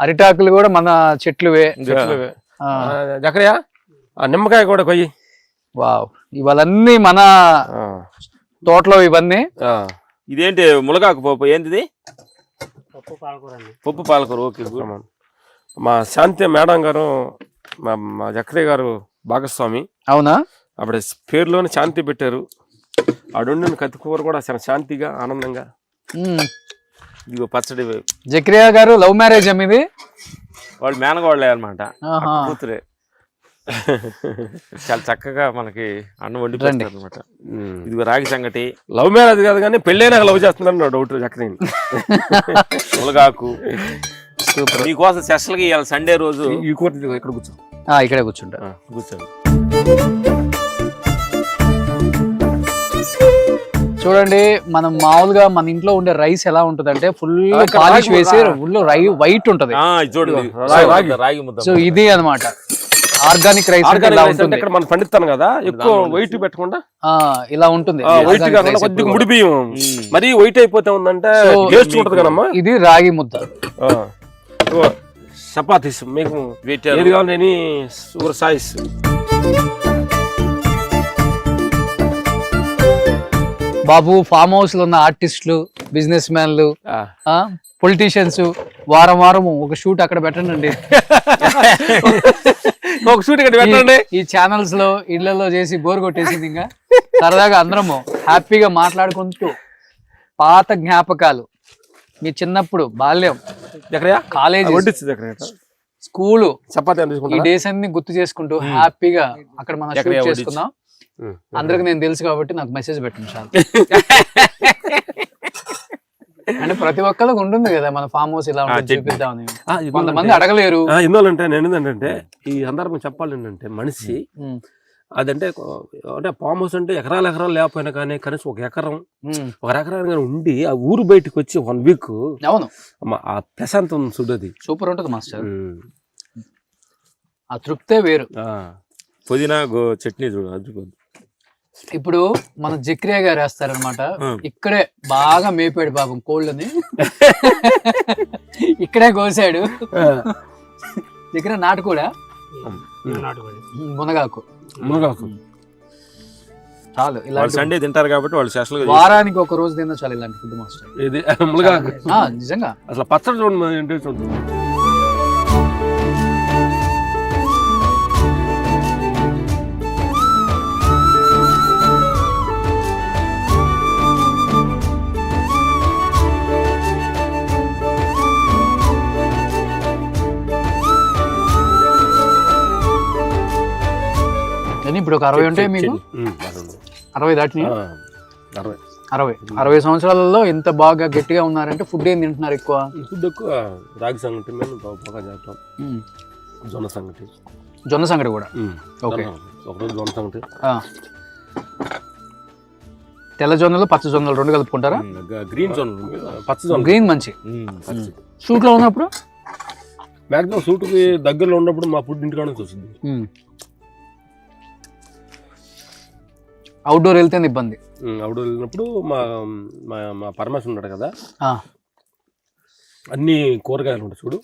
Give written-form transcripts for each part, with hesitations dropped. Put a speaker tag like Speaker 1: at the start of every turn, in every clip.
Speaker 1: అరిటాకులు కూడా మన చెట్లువే.
Speaker 2: జకరియా నిమ్మకాయ కూడా కొయ్యి.
Speaker 1: వావ్, ఇవన్నీ మన తోటలో ఇవన్నీ.
Speaker 3: ఇదేంటి ములగాకు పప్పు? ఏంటిది? పప్పు పాలకూర. ఓకే.
Speaker 2: మా శాంతి మేడం గారు మా జకరియా గారు భాగస్వామి.
Speaker 1: అవునా?
Speaker 2: అప్పుడు పేరులోనే శాంతి పెట్టారు. ఆడుండిన కత్తికూర కూడా చాలా శాంతిగా ఆనందంగా.
Speaker 3: ఇదిగో పచ్చడి.
Speaker 1: జకరియా గారు లవ్ మ్యారేజ్ ఇది?
Speaker 3: వాళ్ళు మేనగోళ్ళే అనమాట, కూతురే. చాలా చక్కగా మనకి అన్నం వండి పెట్టారు అనమాట. ఇదిగో రాగి సంగటి.
Speaker 2: లవ్ మ్యారేజ్ కాదు కానీ పెళ్ళైనాక లవ్ చేస్తున్నారు డౌట్ జకరియా.
Speaker 3: ములగాకు మీకోసం స్పెషల్ గా ఇవాళ సండే రోజు
Speaker 2: ఈ కూర ఇక్కడ కూర్చో.
Speaker 1: ఇక్కడే కూర్చుంటా.
Speaker 3: కూర్చోండి.
Speaker 1: చూడండి, మనం మామూలుగా మన ఇంట్లో ఉండే రైస్ ఎలా ఉంటది అంటే ఫుల్ పాలిష్ వేసి ఫుల్ వైట్ ఉంటది.
Speaker 3: చూడండి రాగి ముద్ద.
Speaker 1: సో ఇది అన్నమాట ఆర్గానిక్ రైస్.
Speaker 2: ఇక్కడ మనం పండిస్తాను కదా, ఎక్కువ వైట్ పెట్టకుండా
Speaker 1: ఇలా ఉంటుంది.
Speaker 2: వైట్ కాకుండా కొద్దిగా ముడి బియ్యం. మరి వైట్ అయిపోతే ఉందంటే టేస్ట్ ఉంటది కదమ్మా.
Speaker 1: ఇది రాగి ముద్ద.
Speaker 2: చపాతీస్ మీకు ఏది కావాలి సాయిస్.
Speaker 1: బాబు, ఫామ్ హౌస్ లో ఉన్న ఆర్టిస్టులు, బిజినెస్ మ్యాన్లు, పొలిటీషియన్స్ వారం వారం ఒక షూట్ అక్కడ పెట్టండి.
Speaker 2: ఒక షూట్ ఇక్కడ పెట్టండి.
Speaker 1: ఈ ఛానల్స్ లో ఇళ్లలో చేసి బోర్ కొట్టేసింది. ఇంకా సరదాగా అందరము హ్యాపీగా మాట్లాడుకుంటూ పాత జ్ఞాపకాలు, మీ చిన్నప్పుడు బాల్యం, కాలేజీ, స్కూలు, ఈ డేస్ అన్ని గుర్తు చేసుకుంటూ హ్యాపీగా అక్కడ మనం షూట్ చేసుకుందాం. అందరికి నేను తెలుసు కాబట్టి నాకు మెసేజ్ పెట్టండి చాలు. అంటే ప్రతి ఒక్కరికి ఉంటుంది కదా మన ఫామ్ హౌస్ ఇలా చూపిద్దామని. కొంతమంది అడగలేరు.
Speaker 2: ఎందువల్లంటే నేను ఏంటంటే ఈ సందర్భం చెప్పాలి ఏంటంటే మనిషి అదంటే అంటే ఫామ్ హౌస్ అంటే ఎకరాలు లేకపోయినా కానీ కనీసం ఒక ఎకరం ఉండి ఆ ఊరు బయటకు వచ్చి 1 వీక్.
Speaker 1: అవును,
Speaker 2: ఆ ప్రశాంతం చూడది సూపర్
Speaker 1: ఉంటుంది మాస్టర్. ఆ తృప్తే వేరు.
Speaker 3: పుదీనా చట్నీ చూడు.
Speaker 1: ఇప్పుడు మన జకరియా గారు వేస్తారనమాట. ఇక్కడే బాగా మేపాడు పాపం కోళ్ళని. ఇక్కడే కోసాడు. జకరియా నాటుకోడా? మునగాకు చాలు. ఇలా
Speaker 3: సండే తింటారు కాబట్టి వాళ్ళు స్పెషల్ గా
Speaker 1: వారానికి ఒక రోజు తిన్నా చాలు ఇలాంటి ఫుడ్ మాస్టర్. నిజంగా
Speaker 2: అసలు పచ్చడి చూడండి.
Speaker 1: ఇప్పుడు ఒక 60 ఉంటాయి మీకు? 60 దాటినాయి. 60 సంవత్సరాలలో ఇంత బాగా గట్టిగా ఉన్నారంటే ఫుడ్ ఏం తింటున్నారు ఎక్కువ?
Speaker 2: ఫుడ్ ఎక్కువ రాగి సంగటి, జొన్న సంగటి.
Speaker 1: జొన్న సంగటి కూడా ఓకే.
Speaker 2: ఒకరోజు జొన్న సంగటి.
Speaker 1: తెల్ల జొన్నలు, పచ్చ జొన్నలు 2 కలుపుకుంటారా?
Speaker 2: గ్రీన్ జొన్నలు, పచ్చ జొన్న.
Speaker 1: గ్రీన్ మంచి. షూట్ లో ఉన్నప్పుడు
Speaker 2: మాక్సిమం షూట్ కి దగ్గరలో ఉన్నప్పుడు మా ఫుడ్ ఇంటికాడ నుంచి వస్తుంది.
Speaker 1: అవుట్డోర్ వెళ్తే ఇబ్బంది.
Speaker 2: అవుట్డోర్ వెళ్ళినప్పుడు మా పరమేశ్వర్ ఉన్నాడు కదా, అన్ని కూరగాయలు ఉంటాయి చూడు,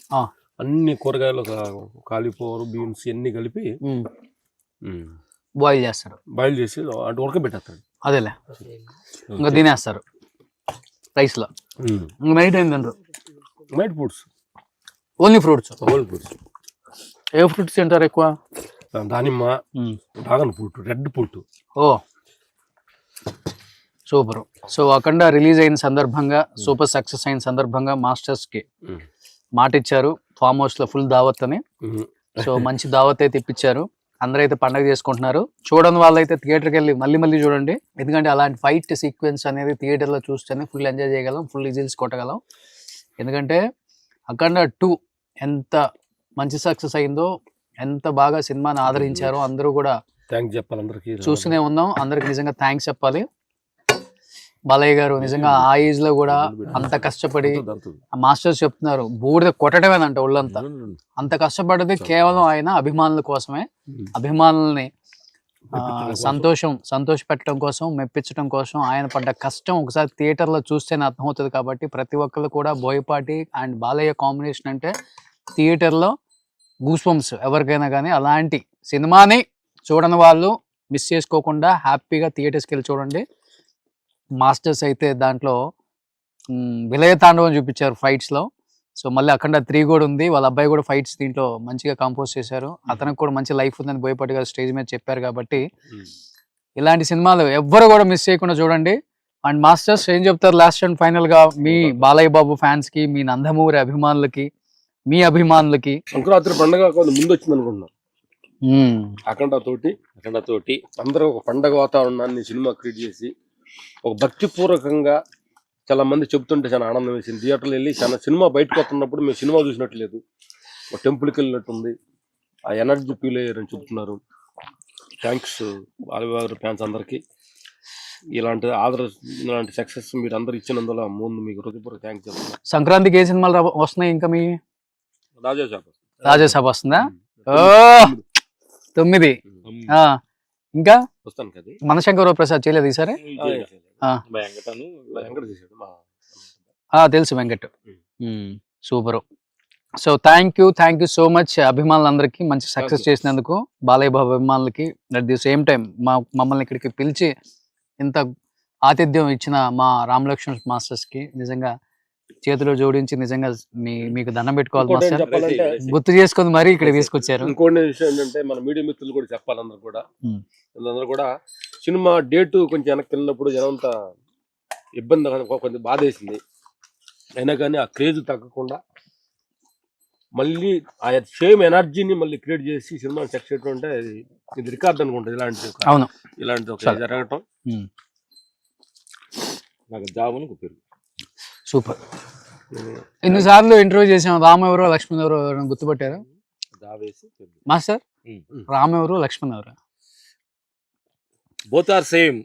Speaker 2: అన్ని కూరగాయలు కాలీఫ్లవర్, బీన్స్ అన్ని కలిపి
Speaker 1: బాయిల్ చేస్తారు.
Speaker 2: బాయిల్ చేసి అటు ఉడకబెట్టేస్తాడు.
Speaker 1: అదేలే, ఇంకా తినేస్తారు రైస్ లో. నైట్ ఏం తింటారు?
Speaker 2: Night fruits,
Speaker 1: only fruits. ఏ ఫ్రూట్స్ తింటారు ఎక్కువ?
Speaker 2: దానిమ్మ, dragon fruit, red fruit.
Speaker 1: Oh super. So Akhanda release అయిన సందర్భంగా, సూపర్ సక్సెస్ అయిన సందర్భంగా మాస్టర్స్ కి మాట ఇచ్చారు ఫామ్ హౌస్ లో ఫుల్ దావత్ అని. సో మంచి దావత్ అయితే ఇప్పించారు. అందరూ అయితే పండగ చేసుకుంటున్నారు. చూడని వాళ్ళైతే థియేటర్కి వెళ్ళి మళ్ళీ చూడండి. ఎందుకంటే అలాంటి ఫైట్ సీక్వెన్స్ అనేది థియేటర్లో చూస్తేనే ఫుల్ ఎంజాయ్ చేయగలం, ఫుల్ విజిల్స్ కొట్టగలం. ఎందుకంటే అఖండ 2 ఎంత మంచి సక్సెస్ అయిందో, ఎంత బాగా సినిమాని ఆదరించారో అందరూ కూడా
Speaker 2: థ్యాంక్స్ చెప్పాలి. అందరికీ
Speaker 1: చూస్తూనే ఉన్నాం. అందరికి నిజంగా థ్యాంక్స్ చెప్పాలి. బాలయ్య గారు నిజంగా ఆ ఏజ్ లో కూడా అంత కష్టపడి, మాస్టర్స్ చెప్తున్నారు బూడిద కొట్టడమేనంట ఒళ్ళంతా. అంత కష్టపడ్డది కేవలం ఆయన అభిమానుల కోసమే. అభిమానుల్ని సంతోష పెట్టడం కోసం, మెప్పించడం కోసం ఆయన పడ్డ కష్టం ఒకసారి థియేటర్ లో చూస్తేనే అర్థమవుతుంది. కాబట్టి ప్రతి ఒక్కరు కూడా బోయపాటి అండ్ బాలయ్య కాంబినేషన్ అంటే థియేటర్లో గూస్ బంప్స్ ఎవరికైనా కానీ అలాంటి సినిమాని చూడని వాళ్ళు మిస్ చేసుకోకుండా హ్యాపీగా థియేటర్స్కి వెళ్ళి చూడండి. మాస్టర్స్ అయితే దాంట్లో విలయ తాండవం చూపించారు ఫైట్స్లో. సో మళ్ళీ అఖండ 3 కూడా ఉంది. వాళ్ళ అబ్బాయి కూడా ఫైట్స్ దీంట్లో మంచిగా కంపోజ్ చేశారు. అతనికి కూడా మంచి లైఫ్ ఉందని బోయపాటి గారు స్టేజ్ మీద చెప్పారు. కాబట్టి ఇలాంటి సినిమాలు ఎవ్వరు కూడా మిస్ చేయకుండా చూడండి. అండ్ మాస్టర్స్ ఏం చెప్తారు లాస్ట్ అండ్ ఫైనల్ గా మీ బాలయ్య బాబు ఫ్యాన్స్ కి, మీ నందమూరి అభిమానులకి, మీ అభిమానులకి?
Speaker 2: సంక్రాంతి పండుగ కొంచెం ముందు వచ్చింది అనుకుంటున్నాను. అఖండ తోటి అందరూ ఒక పండగ వాతావరణాన్ని సినిమా క్రియేట్ చేసి ఒక భక్తిపూర్వకంగా చాలా మంది చెప్తుంటే చాలా ఆనందం వేసింది. థియేటర్లో వెళ్ళి చాలా సినిమా బయటకు వస్తున్నప్పుడు మేము సినిమా చూసినట్టు లేదు, ఒక టెంపుల్కి వెళ్ళినట్టుంది, ఆ ఎనర్జీ ఫీల్ అయ్యారని చెప్తున్నారు. థ్యాంక్స్ బాలయ్య ఫ్యాన్స్ అందరికీ. ఇలాంటి ఇలాంటి సక్సెస్ మీరు అందరు ఇచ్చినందువల్ల ముందు మీకు హృదయపూర్వక థ్యాంక్స్ చెప్తున్నాను.
Speaker 1: సంక్రాంతికి ఏ సినిమాలు వస్తున్నాయి ఇంకా? మీ రాజాసాబ్ వస్తుందా? 9. ఇంకా
Speaker 2: వస్తాను కదా.
Speaker 1: మనశంకర ప్రసాద్ చేయలేదు ఈసారి? తెలుసు, Venkat. Super. So thank you so much అభిమానులందరికీ, మంచి సక్సెస్ చేసినందుకు బాలయ్య బాబు అభిమానులకి. అట్ ది సేమ్ టైం మమ్మల్ని ఇక్కడికి పిలిచి ఇంత ఆతిథ్యం ఇచ్చిన మా రామ్ లక్ష్మణ్ మాస్టర్స్ కి నిజంగా చేతిలో జోడించి నిజంగా మీకు దండం పెట్టుకోవాలి మాస్టర్. గుర్తు చేసుకుని మరీ ఇక్కడ తీసుకొచ్చారు.
Speaker 2: ఇంకోటి విషయం ఏంటంటే మన మీడియా మిత్రులు కూడా చెప్పాలి, అందరూ కూడా సినిమా డేట్ కొంచెం వెనక్కి వెళ్ళినప్పుడు జనంతా ఇబ్బంది, కొంచెం బాధ వేసింది. అయినా కానీ ఆ క్రేజ్ తగ్గకుండా మళ్ళీ ఆ సేమ్ ఎనర్జీని మళ్ళీ క్రియేట్ చేసి సినిమా సక్సెస్ చేయడం అంటే ఇది రికార్డ్ అనుకుంటుంది. ఇలాంటి జరగటం నాకు జాబ్ అని పేరు.
Speaker 1: సూపర్. ఎన్నిసార్లు ఇంటర్వ్యూ చేసాం. రామ్ ఎవరో లక్ష్మణ్ ఎవరో గుర్తుపట్టారా మాస్టర్? రామ్ ఎవరు, లక్ష్మణ్ ఎవరు?
Speaker 3: Both are same.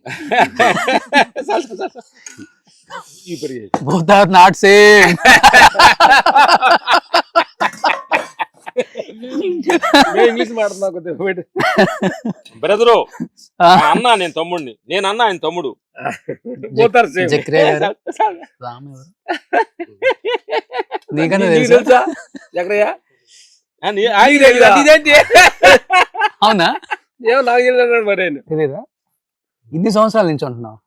Speaker 1: Both are not same.
Speaker 2: English మాట్లాడుతున్నా
Speaker 3: బ్రదరు. అన్నా నేను తమ్ముడిని, నేను అన్నా ఆయన తమ్ముడు.
Speaker 1: రామ్ ఎవరు నీకన్నా తెలుసా? అవునా? తెలీదా? ఇన్ని సంవత్సరాల నుంచి ఉంటున్నావు.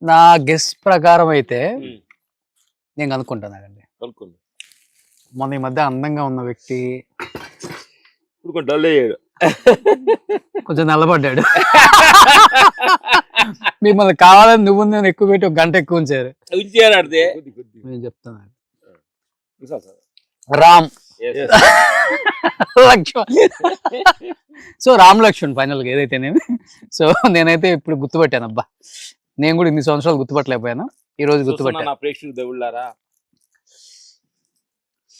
Speaker 1: నా గెస్ ప్రకారం అయితే నేను కనుక్కుంటానండి. మొన్న ఈ మధ్య అందంగా ఉన్న వ్యక్తి కొంచెం నల్లబడ్డాడు. మిమ్మల్ని కావాలని నువ్వు నేను ఎక్కువ పెట్టి 1 గంట ఎక్కువ ఉంచారు. నేను చెప్తాను రామ్ లక్ష్మణ్. సో రామ్ లక్ష్మణ్ ఫైనల్ గా ఏదైతేనేమి. సో నేనైతే ఇప్పుడు గుర్తుపట్టాను. అబ్బా, నేను కూడా ఇన్ని సంవత్సరాలు గుర్తుపట్టలేకపోయాను, ఈ రోజు గుర్తుపట్టాను.
Speaker 3: ప్రేక్షకులు దేవుళ్ళారా,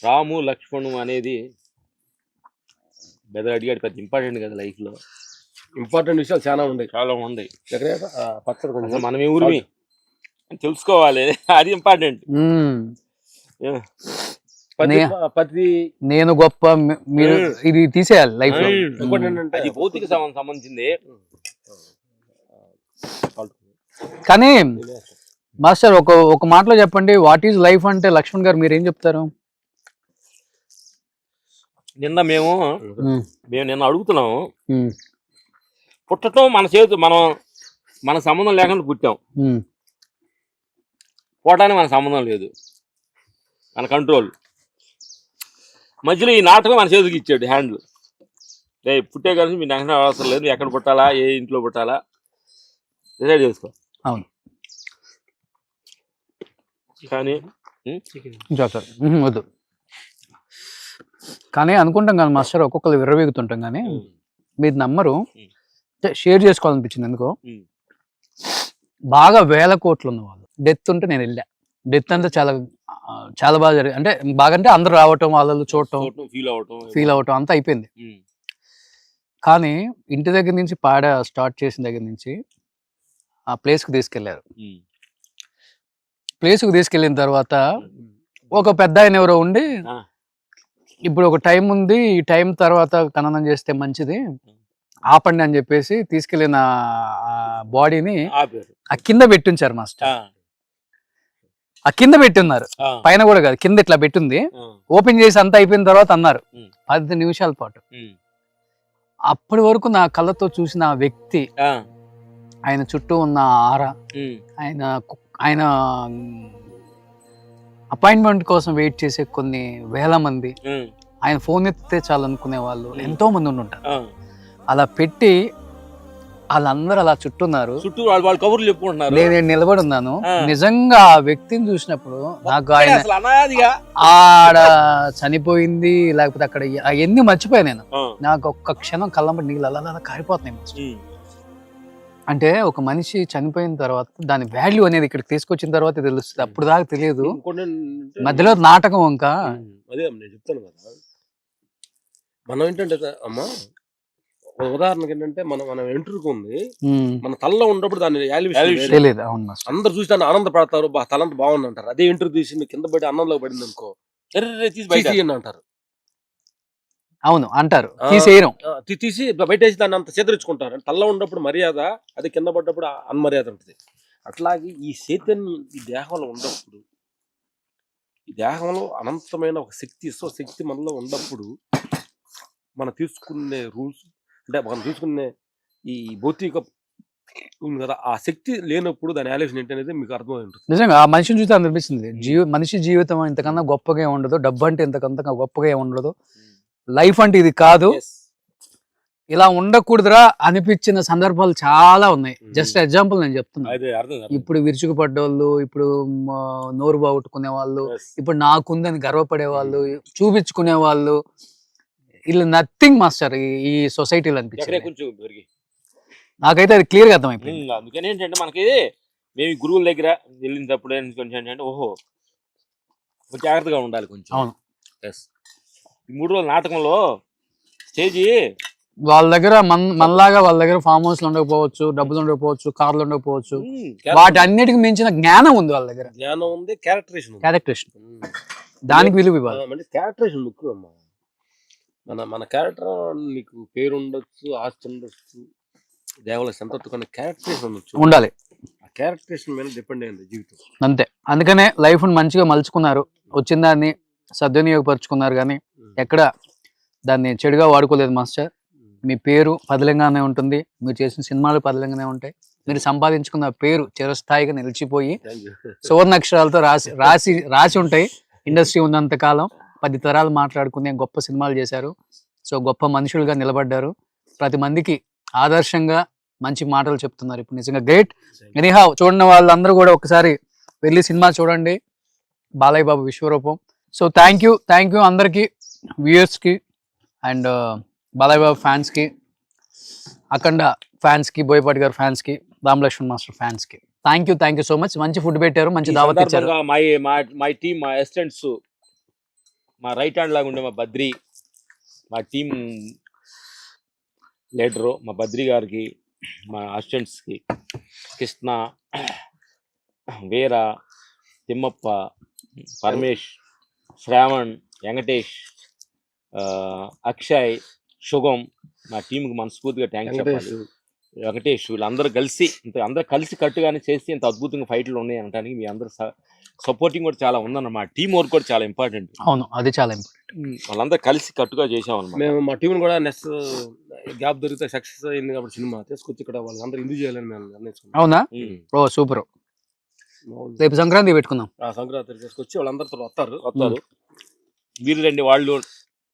Speaker 3: రాము లక్ష్మణు అనేది అడిగాడు పెద్ద ఇంపార్టెంట్ కదా లైఫ్ లో.
Speaker 2: ఇంపార్టెంట్ విషయాలు చాలా ఉన్నాయి.
Speaker 3: మనం ఏ ఊరిమి తెలుసుకోవాలి, అది ఇంపార్టెంట్.
Speaker 1: నేను గొప్ప, మీరు ఇది తీసేయాలి లైఫ్ లో.
Speaker 3: అది భౌతిక సంబంధించింది.
Speaker 1: కానీ మాస్టర్ ఒక మాటలో చెప్పండి, వాట్ ఈజ్ లైఫ్ అంటే లక్ష్మణ్ గారు మీరేం చెప్తారు?
Speaker 3: నిన్న మేము నిన్న అడుగుతున్నాము, పుట్టడం మన చేతు, మన సంబంధం లేకుండా పుట్టాం, పోవటానికి మన సంబంధం లేదు, మన కంట్రోల్. మధ్యలో ఈ నాటకం మన చేతికి ఇచ్చాడు హ్యాండ్లు. పుట్టే కలిసి మీరు నాకు అవసరం లేదు, ఎక్కడ పుట్టాలా, ఏ ఇంట్లో పుట్టాలా డిసైడ్ చేసుకో.
Speaker 1: అవును.
Speaker 3: కానీ
Speaker 1: వద్దు. కానీ అనుకుంటాం కానీ మాస్టర్, ఒక్కొక్కరు విర్రవీగుతుంటాం కానీ మీరు నమ్మరు. షేర్ చేసుకోవాలనిపించింది ఎందుకో. బాగా 1000 కోట్లు ఉన్న వాళ్ళు డెత్ ఉంటే నేను వెళ్ళా. డెత్ అంతా చాలా చాలా బాగా జరిగింది. అంటే బాగా అంటే అందరూ రావటం, వాళ్ళు చూడటం, ఫీల్ అవటం అంతా అయిపోయింది. కానీ ఇంటి దగ్గర నుంచి పాడ స్టార్ట్ చేసిన దగ్గర నుంచి ఆ ప్లేస్కి తీసుకెళ్లారు. ప్లేస్కి తీసుకెళ్ళిన తర్వాత ఒక పెద్ద ఆయన ఎవరో ఉండి, ఇప్పుడు ఒక టైం ఉంది, ఈ టైం తర్వాత ఖననం చేస్తే మంచిది, ఆపండి అని చెప్పేసి తీసుకెళ్లిన బాడీని ఆ కింద పెట్టించారు మాస్టర్. ఆ కింద పెట్టున్నారు, పైన కూడా కాదు, కింద ఇట్లా పెట్టింది. ఓపెన్ చేసి అంతా అయిపోయిన తర్వాత అన్నారు 10 నిమిషాల పాటు. అప్పటి వరకు నా కళ్ళతో చూసిన ఆ వ్యక్తి, ఆయన చుట్టూ ఉన్న ఆర, ఆయన అపాయింట్మెంట్ కోసం వెయిట్ చేసే కొన్ని వేల మంది, ఆయన ఫోన్ ఎత్తితే చాలు అనుకునే వాళ్ళు ఎంతో మంది ఉండుంటారు. అలా పెట్టి వాళ్ళందరూ అలా చుట్టూన్నారు,
Speaker 3: చుట్టూ వాళ్ళు కబుర్లు చెప్పుకుంటున్నారు.
Speaker 1: నేను నిలబడి ఉన్నాను. నిజంగా ఆ వ్యక్తిని చూసినప్పుడు నాకు ఆయన
Speaker 3: అసలు అనాదిగా
Speaker 1: ఆడ చనిపోయింది లేకపోతే అక్కడ అవన్నీ మర్చిపోయా నేను. నాకు ఒక్క క్షణం కళ్ళంబడి నీళ్ళు అలా కారిపోతున్నాయి. అంటే ఒక మనిషి చనిపోయిన తర్వాత దాని వాల్యూ అనేది ఇక్కడికి తీసుకొచ్చిన తర్వాత తెలుస్తుంది, అప్పుడు దాకా తెలియదు. మధ్యలో నాటకం ఇంకా
Speaker 2: అదే నేను చెప్తాను కదా, మనం ఏంటంటే అమ్మా ఉదాహరణకి ఏంటంటే మనం ఎంట్రుకు ఉంది, మన తలలో ఉన్నప్పుడు దాన్ని
Speaker 1: తెలియదు. అవును,
Speaker 2: అందరు చూసి దాన్ని ఆనందపడతారు, తలంత బాగుంది అంటారు. అదే ఎంట్రుకు తీసి కింద పడి అన్నంలో పడింది అనుకో అంటారు.
Speaker 1: అవును అంటారు, తీసేయడం,
Speaker 2: తీసి బయటేసి దాన్ని అంత చేదరించుకుంటారు. తలలో ఉన్నప్పుడు మర్యాద, అది కింద పడ్డప్పుడు అన్మర్యాద ఉంటుంది. అట్లాగే ఈ చైతన్యం ఈ దేహంలో ఉన్నప్పుడు, ఈ దేహంలో అనంతమైన ఒక శక్తి మనలో ఉన్నప్పుడు, మనం తీసుకునే రూల్స్ అంటే మనం తీసుకునే ఈ భౌతిక ఉంది కదా, ఆ శక్తి లేనప్పుడు దాని ఆలోచన ఏంటనేది మీకు అర్థమై ఉంటుంది.
Speaker 1: నిజంగా ఆ మనిషిని చూస్తే అనిపిస్తుంది, మనిషి జీవితం ఇంతకన్నా గొప్పగా ఉండదు, డబ్బు అంటే ఇంతకంత గొప్పగా ఉండదు, లైఫ్ అంటే ఇది కాదు, ఇలా ఉండకూడదురా అనిపించిన సందర్భాలు చాలా ఉన్నాయి. జస్ట్ ఎగ్జాంపుల్ నేను చెప్తున్నా. ఇప్పుడు విరుచుకుపడ్డోళ్ళు, ఇప్పుడు నోరు బాగొట్టుకునే వాళ్ళు, ఇప్పుడు నాకుందని గర్వపడే వాళ్ళు, చూపించుకునే వాళ్ళు, వీళ్ళు నథింగ్ మాస్టర్ ఈ సొసైటీలో అనిపించింది. నాకైతే అది క్లియర్ గా అర్థమైపోయింది.
Speaker 3: అందుకని ఏంటంటే మనకి మేము గురువుల దగ్గర వెళ్ళినప్పుడు కొంచెం ఏంటంటే ఓహో జాగ్రత్తగా ఉండాలి కొంచెం.
Speaker 1: అవును,
Speaker 3: ఈ 3 రోజుల నాటకంలో స్టేజి
Speaker 1: వాళ్ళ దగ్గర మనలాగా వాళ్ళ దగ్గర ఫామ్ హౌస్ ఉండకపోవచ్చు, డబ్బులు ఉండకపోవచ్చు, కార్లు ఉండకపోవచ్చు, వాటి అన్నిటికి మించిన జ్ఞానం ఉంది వాళ్ళ దగ్గర.
Speaker 2: జ్ఞానం ఉంది, క్యారెక్టరేషన్
Speaker 1: దానికి విలువ ఇవ్వాలి.
Speaker 2: క్యారెక్టరేషన్ ముఖ్యం అమ్మా. మన క్యారెక్టర్, నీకు పేరు ఉండొచ్చు, ఆస్తి ఉండొచ్చు, దేవాలయ సంతృప్తి, కానీ క్యారెక్టరేషన్ ఉండొచ్చు, ఉండాలి. ఆ క్యారెక్టరేషన్ మీద డిపెండ్ అయింది జీవితం.
Speaker 1: అంతే. అందుకనే లైఫ్ మంచిగా మలుచుకున్నారు, వచ్చిన దాన్ని సద్వినియోగపరుచుకున్నారు, కానీ ఎక్కడ దాన్ని చెడుగా వాడుకోలేదు మాస్టర్. మీ పేరు పదిలంగానే ఉంటుంది, మీరు చేసిన సినిమాలు పదిలంగానే ఉంటాయి, మీరు సంపాదించుకున్న పేరు చిరస్థాయిగా నిలిచిపోయి సువర్ణాక్షరాలతో రాసి ఉంటాయి. ఇండస్ట్రీ ఉన్నంత కాలం 10 తరాలు మాట్లాడుకునే గొప్ప సినిమాలు చేశారు. సో గొప్ప మనుషులుగా నిలబడ్డారు, ప్రతి మందికి ఆదర్శంగా మంచి మాటలు చెప్తున్నారు. ఇప్పుడు నిజంగా గ్రేట్. ఎనీహౌ చూడని వాళ్ళందరూ కూడా ఒకసారి వెళ్ళి సినిమా చూడండి, బాలయ్య బాబు విశ్వరూపం. సో థ్యాంక్ యూ అందరికీ, వ్యూయర్స్కి అండ్ బాలయ్య బాబు ఫ్యాన్స్కి, అఖండ ఫ్యాన్స్కి, బోయపాటి గారు ఫ్యాన్స్కి, రామ్ లక్ష్మణ్ మాస్టర్ ఫ్యాన్స్కి థ్యాంక్ యూ సో మచ్. మంచి ఫుడ్ పెట్టారు, మంచి దావత్ ఇచ్చారు.
Speaker 3: మై టీమ్, మా అసిస్టెంట్స్, మా రైట్ హ్యాండ్ లాగా ఉండే మా బద్రి, మా టీమ్ లీడరు మా బద్రి గారికి, మా అసిస్టెంట్స్కి కృష్ణ, వీర, తిమ్మప్ప, పరమేష్, శ్రావణ్, వెంకటేష్, అక్షయ్, శుభం, మా టీంకి మనస్ఫూర్తిగా థ్యాంక్స్ చెప్పాలి. వెంకటేష్, వీళ్ళందరూ అందరూ కలిసి కట్టుగానే చేసి ఇంత అద్భుతంగా ఫైట్లు ఉన్నాయి అనడానికి మీ అందరూ సపోర్టింగ్ కూడా చాలా ఉందన్నమాట. టీం వర్క్ కూడా చాలా ఇంపార్టెంట్.
Speaker 1: అవును, అది చాలా ఇంపార్టెంట్.
Speaker 3: వాళ్ళందరూ కలిసి కట్టుగా చేసామన్నమాట.
Speaker 2: మేము మా టీం కూడా నెక్స్ట్ గ్యాప్ దొరికితే సక్సెస్ అయింది కాబట్టి సినిమా తీసుకొచ్చి ఇక్కడ వాళ్ళందరూ ఇందు చేయాలని మేము నిర్ణయించుకున్నాం.
Speaker 1: అవునా? ఓ సూపర్. రేపు సంక్రాంతి పెట్టుకుందాం.
Speaker 2: సంక్రాంతి తీసుకొచ్చి వాళ్ళందరితో వస్తారు.
Speaker 3: వీరు రండి, వాళ్ళు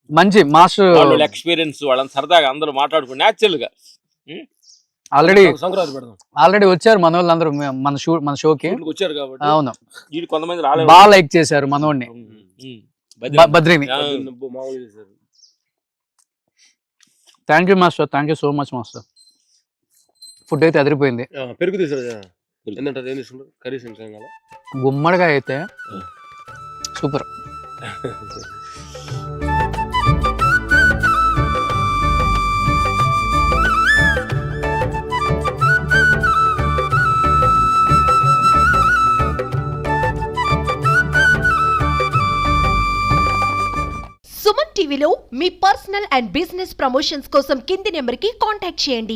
Speaker 1: మంచి మాస్టర్
Speaker 3: ఎక్స్పీరియన్స్, వాళ్ళని సరదాగా అందరూ మాట్లాడుకుని న్యాచురల్ గా
Speaker 1: ఆల్రెడీ వచ్చారు మన వాళ్ళందరూ మన షోకి
Speaker 2: వచ్చారు కాబట్టి.
Speaker 1: అవును,
Speaker 3: కొంతమంది
Speaker 1: బాగా లైక్ చేశారు మనోడిని, బద్రిని. Thank you master, thank you so much master. Food అయితే అదిరిపోయింది.
Speaker 2: పెరుగు తీసారు,
Speaker 1: గుమ్మడిగా అయితే సూపర్.
Speaker 4: సుమన్ టీవీలో మీ పర్సనల్ అండ్ బిజినెస్ ప్రమోషన్స్ కోసం కింది నెంబర్కి కాంటాక్ట్ చేయండి.